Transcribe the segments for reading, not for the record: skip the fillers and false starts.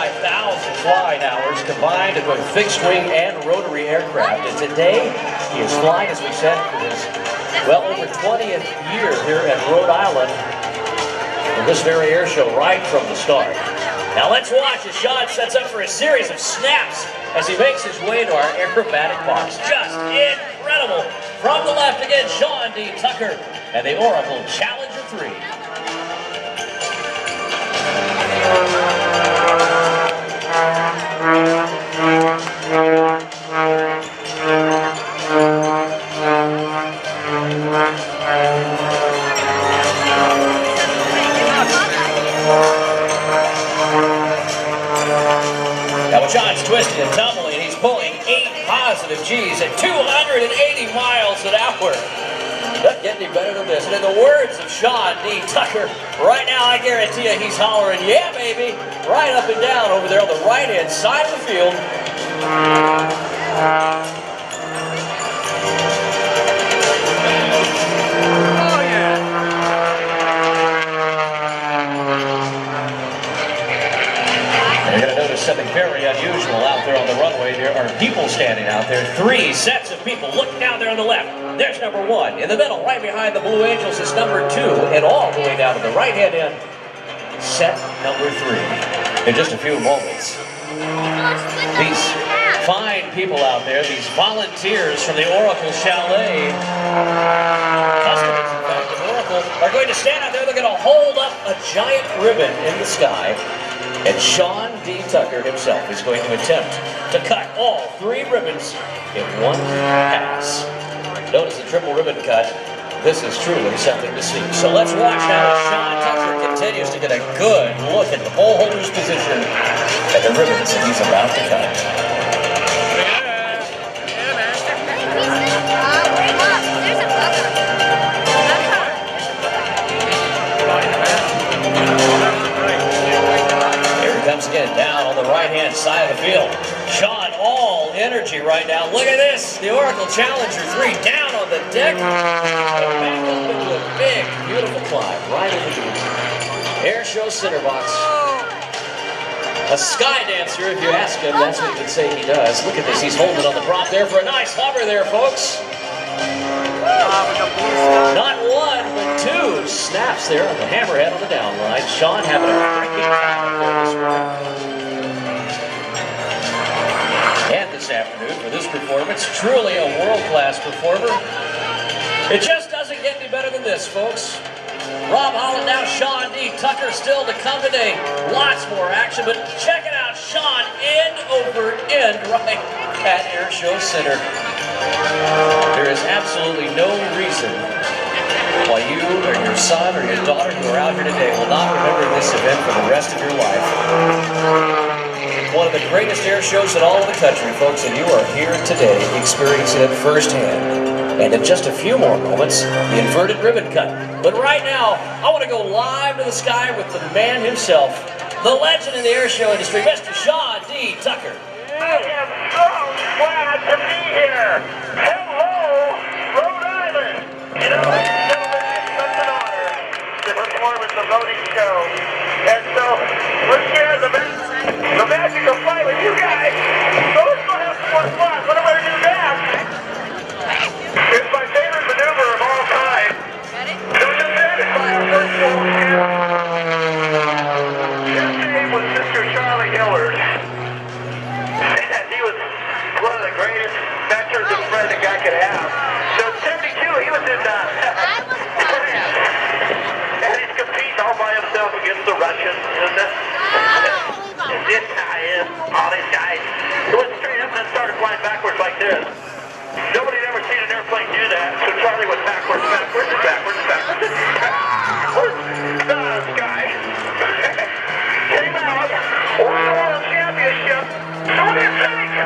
flying hours combined with fixed wing and rotary aircraft. And today he is flying, as we said, for his well over 20th year here at Rhode Island for this very air show right from the start. Now let's watch as Sean sets up for a series of snaps as he makes his way to our aerobatic box. Just incredible. From the left again, Sean D. Tucker and the Oracle Challenger 3. Now John's twisting and tumbling, he's pulling 8 positive G's at 280 miles an hour. Doesn't get any better than this. And in the words of Sean D. Tucker, right now I guarantee you he's hollering, yeah baby, right up and down over there on the right-hand side of the field. Something very unusual out there on the runway. There are people standing out there. 3 sets of people. Look down there on the left. There's number 1. In the middle, right behind the Blue Angels, is number 2. And all the way down to the right-hand end, set number 3. In just a few moments, these fine people out there, these volunteers from the Oracle Chalet, customers, in fact, of Oracle, are going to stand out there. They're going to hold up a giant ribbon in the sky. And Sean D. Tucker himself is going to attempt to cut all 3 ribbons in one pass. Notice the triple ribbon cut. This is truly something to see. So let's watch now as Sean Tucker continues to get a good look at the pole holder's position and the ribbons that he's about to cut. Comes again down on the right-hand side of the field. Sean, all energy right now. Look at this. The Oracle Challenger 3 down on the deck. And back up into a big, beautiful climb right into the air show center box. A sky dancer, if you ask him, that's what he can say he does. Look at this. He's holding on the prop there for a nice hover there, folks. Not 1, but 2 snaps there on the hammerhead on the down line. Sean having a freaking time this morning. And this afternoon for this performance, truly a world-class performer. It just doesn't get any better than this, folks. Rob Holland, now Sean D. Tucker still to come today. Lots more action, but check it out. Sean end over end right at Airshow Center. There is absolutely no reason why you or your son or your daughter who are out here today will not remember this event for the rest of your life. One of the greatest air shows in all of the country, folks, and you are here today experiencing it firsthand. And in just a few more moments, the inverted ribbon cut. But right now, I want to go live to the sky with the man himself, the legend in the air show industry, Mr. Sean D. Tucker. I am so glad to be here. Hello, Rhode Island. You know, gentlemen, it's such an honor to perform at the voting show. And so, let's share the magical fight with you guys. So let's go have some more fun. What am I going to do next? It's my favorite maneuver of all time. Ready? Don't you say it's my first one. His name was Mr. Charlie Hillard. He was one of the greatest veterans and friends a guy could have. So in 72, he was in and he's competing all by himself against the Russians and the Italians, all these guys. He went straight up and then started flying backwards like this. Nobody had ever seen an airplane do that, so Charlie went backwards, backwards, and backwards, and backwards, and backwards to the sky. Came out, won the world championship. So what do you think? We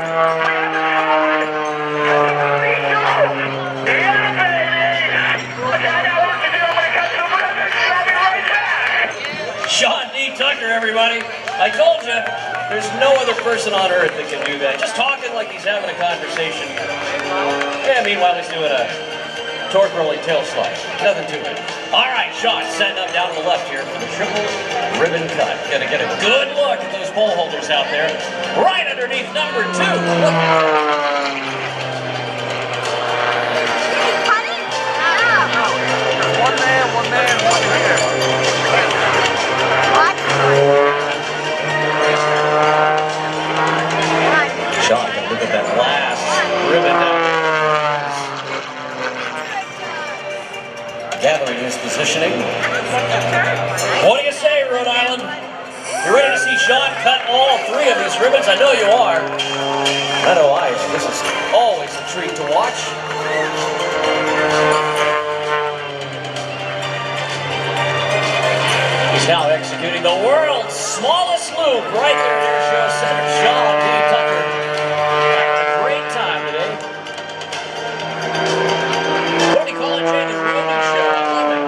have it going. Yeah, baby. Look, I got work to do. I'm going to cut some ribbons. I'll be right back. Sean D. Tucker, everybody. I told you, there's no other person on earth that can do that. Just talking like he's having a conversation. Yeah, meanwhile, he's doing a torque rolling tail slide. Nothing to it. All right, Sean setting up down to the left here for the triple ribbon cut. Gonna get a good look at those pole holders out there. Right underneath number 2. Look. One man, one here. Sean, look at that last ribbon down there. Gathering his positioning. What do you say, Rhode Island? You ready to see Sean cut all 3 of these ribbons? I know you are. I know I am. This is always a treat to watch. He's now executing the world's smallest loop right there at Airshow Center. Sean D. Tucker having a great time today. What do you call it, Jay? The Rhode Show. I love it.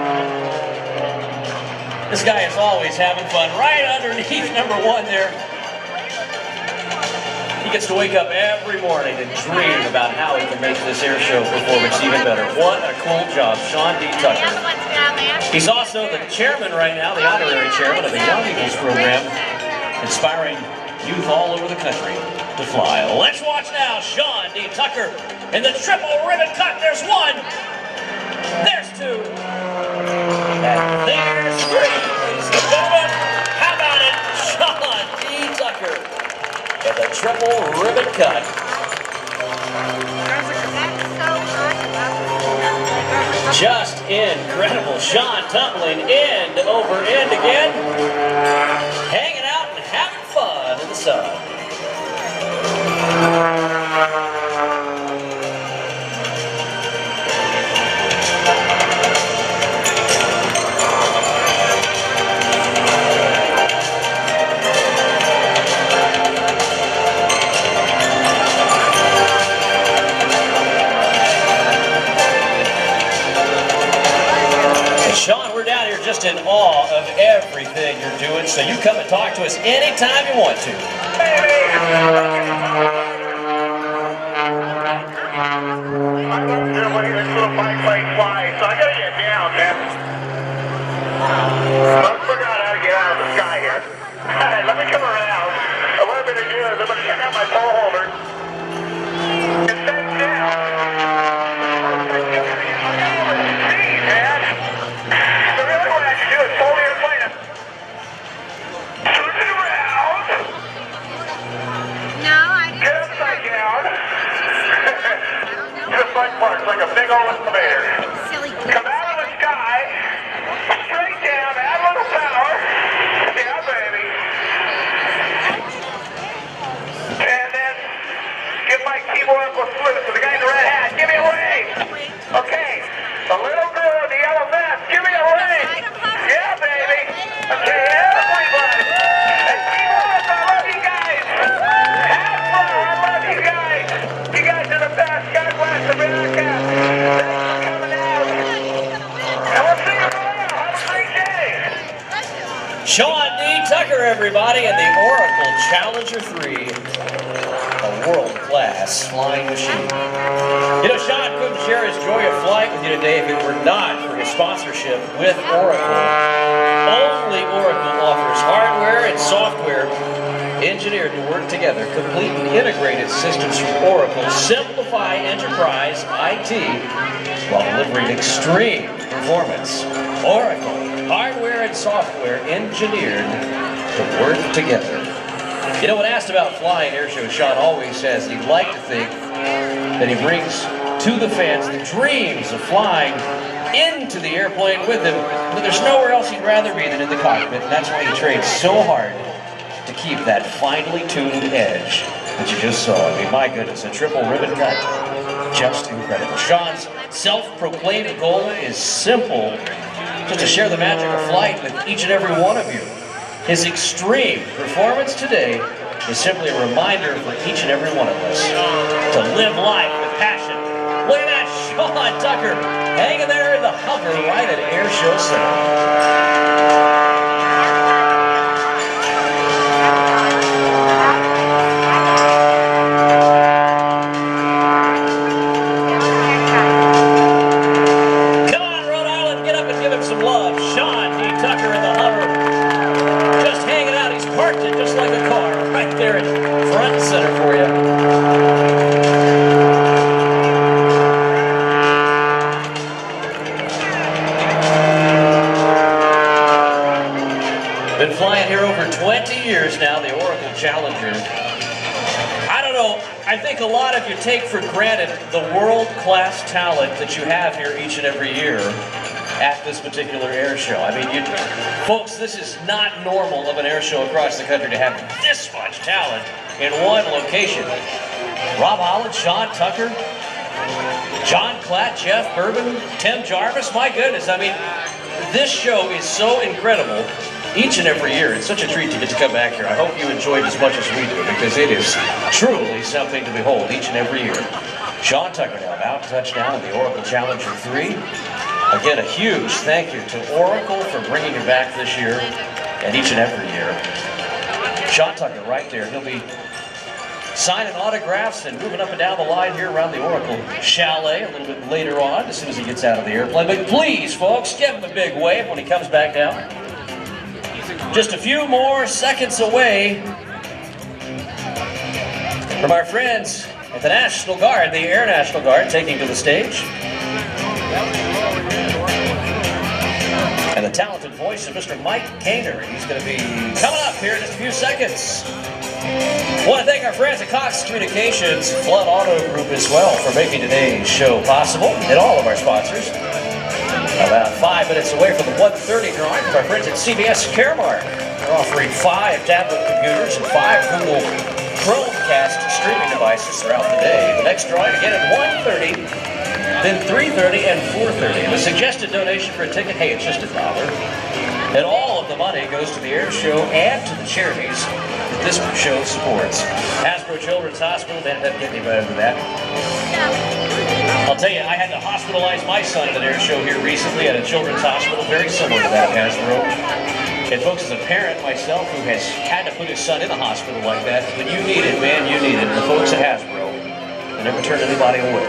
This guy is always having fun. Right underneath number 1 there. He gets to wake up every morning and dream about how he can make this airshow performance even better. What a cool job, Sean D. Tucker. He's also the chairman right now, the honorary chairman of the Young Eagles program, inspiring youth all over the country to fly. Let's watch now, Sean D. Tucker in the triple ribbon cut. There's 1. There's 2. And there's 3, ladies and gentlemen. How about it, Sean D. Tucker in the triple ribbon cut. Just incredible. Sean tumbling end over end again. Hanging out and having fun in the sun. Sean, we're down here just in awe of everything you're doing, so you come and talk to us anytime you want to. I love the way this little bike flies, so I gotta get down, man. I forgot how to get out of the sky here. Hey, let me come around. What I'm gonna do is I'm gonna check out my pole holder. And then down. Parts like a big old elevator. Come out of the sky, straight down, add a little power. Yeah, baby. And then give my keyboard a salute to the guy in the red hat. Give me a wave. Okay. The little girl in the yellow vest. Give me a wave. Yeah, baby. Okay, everybody. And keyboard, I love you guys. Have fun. I love you guys. You guys are the best. God bless America. Sean D. Tucker, everybody, and the Oracle Challenger 3, a world-class flying machine. You know, Sean couldn't share his joy of flight with you today if it were not for his sponsorship with Oracle. Only Oracle offers hardware and software engineered to work together. Complete and integrated systems from Oracle simplify enterprise IT while delivering extreme performance. Oracle. Hardware and software engineered to work together. You know, when asked about flying airshows, Sean always says he'd like to think that he brings to the fans the dreams of flying into the airplane with him, but there's nowhere else he'd rather be than in the cockpit, and that's why he trains so hard to keep that finely tuned edge that you just saw. I mean, my goodness, a triple ribbon cut. Just incredible. Sean's self-proclaimed goal is simple. Just to share the magic of flight with each and every one of you. His extreme performance today is simply a reminder for each and every one of us to live life with passion. Look at that, Sean Tucker hanging there in the hover right at Airshow Center. Some love. Sean D. Tucker in the hover. Just hanging out. He's parked it just like a car. years now, the Oracle Challenger. I don't know, I think a lot of you take for granted the world-class talent that you have here each and every year at this particular air show. I mean, folks, this is not normal of an air show across the country to have this much talent in one location. Rob Holland, Sean Tucker, John Klatt, Jeff Bourbon, Tim Jarvis, my goodness, I mean, this show is so incredible each and every year. It's such a treat to get to come back here. I hope you enjoyed as much as we do, because it is truly something to behold each and every year. Sean Tucker now about to touch down in the Oracle Challenger 3. Again, a huge thank you to Oracle for bringing you back this year and each and every year. Sean Tucker right there. He'll be signing autographs and moving up and down the line here around the Oracle Chalet a little bit later on, as soon as he gets out of the airplane. But please, folks, give him a big wave when he comes back down. Just a few more seconds away from our friends at the National Guard, the Air National Guard, taking to the stage. And the talented voice of Mr. Mike Kaner. He's going to be coming up here in just a few seconds. I want to thank our friends at Cox Communications, Flood Auto Group as well, for making today's show possible, and all of our sponsors. About 5 minutes away from the 1:30 drawing with our friends at CBS Caremark. They're offering 5 tablet computers and 5 Google Chromecast streaming devices throughout the day. The next drawing again at 1:30, then 3:30 and 4:30. And the suggested donation for a ticket, hey, it's just $1. And all of the money goes to the air show and to the charities that this show supports. Hasbro Children's Hospital, they ended up getting better than that. I'll tell you, I had to hospitalize my son at an air show here recently at a children's hospital, very similar to that, Hasbro. And folks, as a parent myself who has had to put his son in a hospital like that, when you need it, man, you need it. The folks at Hasbro, they never turn anybody away.